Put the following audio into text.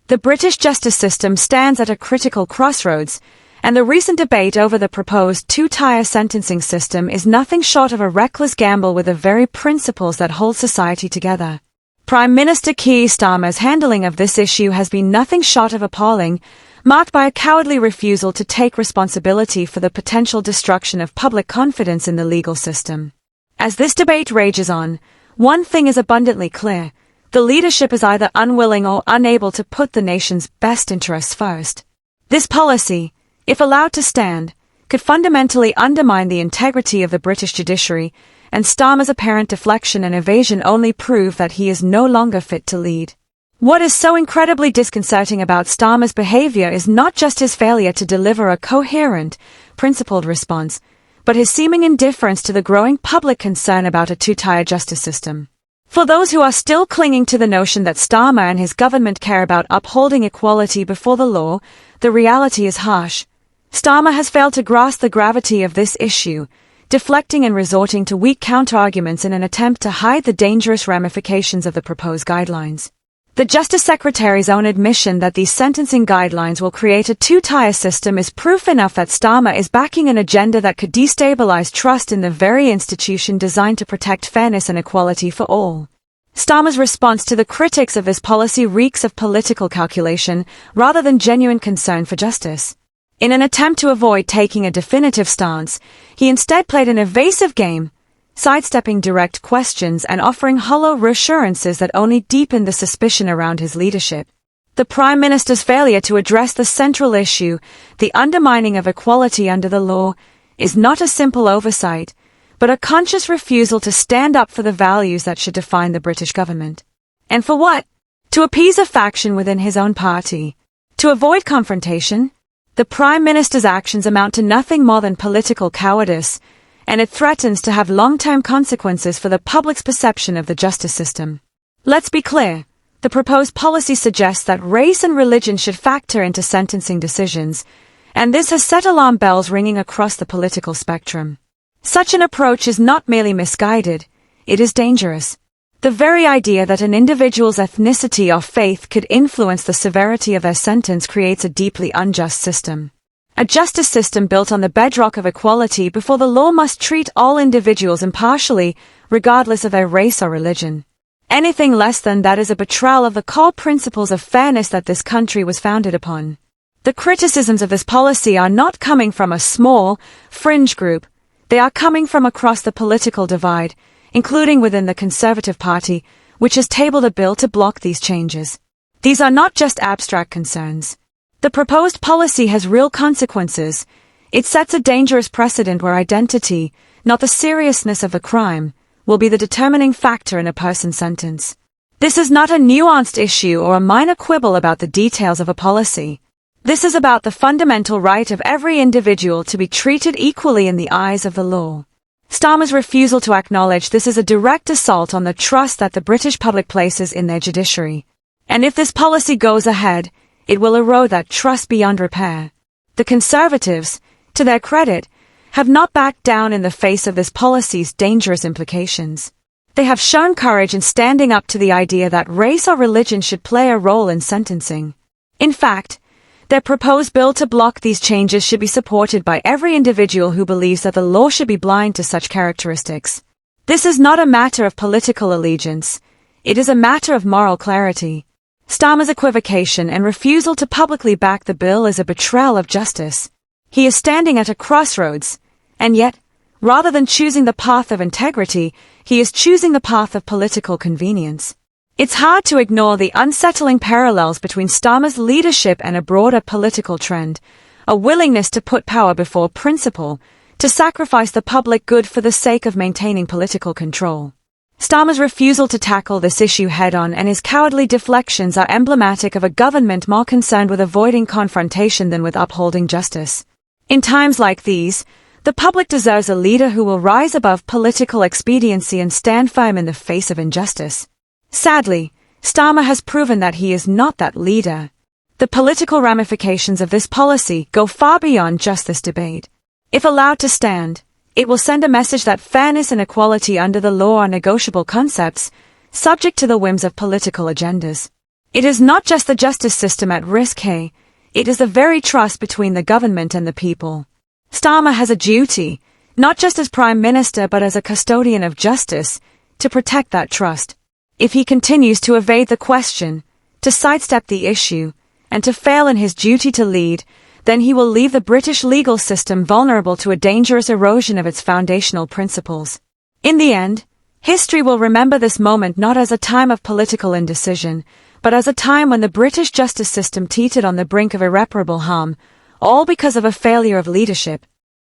The British justice system stands at a critical crossroads, and the recent debate over the proposed two-tier sentencing system is nothing short of a reckless gamble with the very principles that hold society together. Prime Minister Keir Starmer's handling of this issue has been nothing short of appalling, marked by a cowardly refusal to take responsibility for the potential destruction of public confidence in the legal system. As this debate rages on, one thing is abundantly clear: the leadership is either unwilling or unable to put the nation's best interests first. This policy, if allowed to stand, could fundamentally undermine the integrity of the British judiciary, and Starmer's apparent deflection and evasion only prove that he is no longer fit to lead. What is so incredibly disconcerting about Starmer's behavior is not just his failure to deliver a coherent, principled response, but his seeming indifference to the growing public concern about a two-tier justice system. For those who are still clinging to the notion that Starmer and his government care about upholding equality before the law, the reality is harsh. Starmer has failed to grasp the gravity of this issue, deflecting and resorting to weak counter-arguments in an attempt to hide the dangerous ramifications of the proposed guidelines. The Justice Secretary's own admission that these sentencing guidelines will create a two-tier system is proof enough that Starmer is backing an agenda that could destabilize trust in the very institution designed to protect fairness and equality for all. Starmer's response to the critics of this policy reeks of political calculation rather than genuine concern for justice. In an attempt to avoid taking a definitive stance, he instead played an evasive game, sidestepping direct questions and offering hollow reassurances that only deepened the suspicion around his leadership. The Prime Minister's failure to address the central issue, the undermining of equality under the law, is not a simple oversight, but a conscious refusal to stand up for the values that should define the British government. And for what? To appease a faction within his own party. To avoid confrontation? The Prime Minister's actions amount to nothing more than political cowardice, and it threatens to have long-term consequences for the public's perception of the justice system. Let's be clear, the proposed policy suggests that race and religion should factor into sentencing decisions, and this has set alarm bells ringing across the political spectrum. Such an approach is not merely misguided, it is dangerous. The very idea that an individual's ethnicity or faith could influence the severity of their sentence creates a deeply unjust system. A justice system built on the bedrock of equality before the law must treat all individuals impartially, regardless of their race or religion. Anything less than that is a betrayal of the core principles of fairness that this country was founded upon. The criticisms of this policy are not coming from a small, fringe group. They are coming from across the political divide, including within the Conservative Party, which has tabled a bill to block these changes. These are not just abstract concerns. The proposed policy has real consequences. It sets a dangerous precedent where identity, not the seriousness of the crime, will be the determining factor in a person's sentence. This is not a nuanced issue or a minor quibble about the details of a policy. This is about the fundamental right of every individual to be treated equally in the eyes of the law. Starmer's refusal to acknowledge this is a direct assault on the trust that the British public places in their judiciary. And if this policy goes ahead, it will erode that trust beyond repair. The Conservatives, to their credit, have not backed down in the face of this policy's dangerous implications. They have shown courage in standing up to the idea that race or religion should play a role in sentencing. In fact, their proposed bill to block these changes should be supported by every individual who believes that the law should be blind to such characteristics. This is not a matter of political allegiance. It is a matter of moral clarity. Starmer's equivocation and refusal to publicly back the bill is a betrayal of justice. He is standing at a crossroads, and yet, rather than choosing the path of integrity, he is choosing the path of political convenience. It's hard to ignore the unsettling parallels between Starmer's leadership and a broader political trend, a willingness to put power before principle, to sacrifice the public good for the sake of maintaining political control. Starmer's refusal to tackle this issue head-on and his cowardly deflections are emblematic of a government more concerned with avoiding confrontation than with upholding justice. In times like these, the public deserves a leader who will rise above political expediency and stand firm in the face of injustice. Sadly, Starmer has proven that he is not that leader. The political ramifications of this policy go far beyond just this debate. If allowed to stand, it will send a message that fairness and equality under the law are negotiable concepts, subject to the whims of political agendas. It is not just the justice system at risk, hey. It is the very trust between the government and the people. Starmer has a duty, not just as Prime Minister but as a custodian of justice, to protect that trust. If he continues to evade the question, to sidestep the issue, and to fail in his duty to lead, then he will leave the British legal system vulnerable to a dangerous erosion of its foundational principles. In the end, history will remember this moment not as a time of political indecision, but as a time when the British justice system teetered on the brink of irreparable harm, all because of a failure of leadership.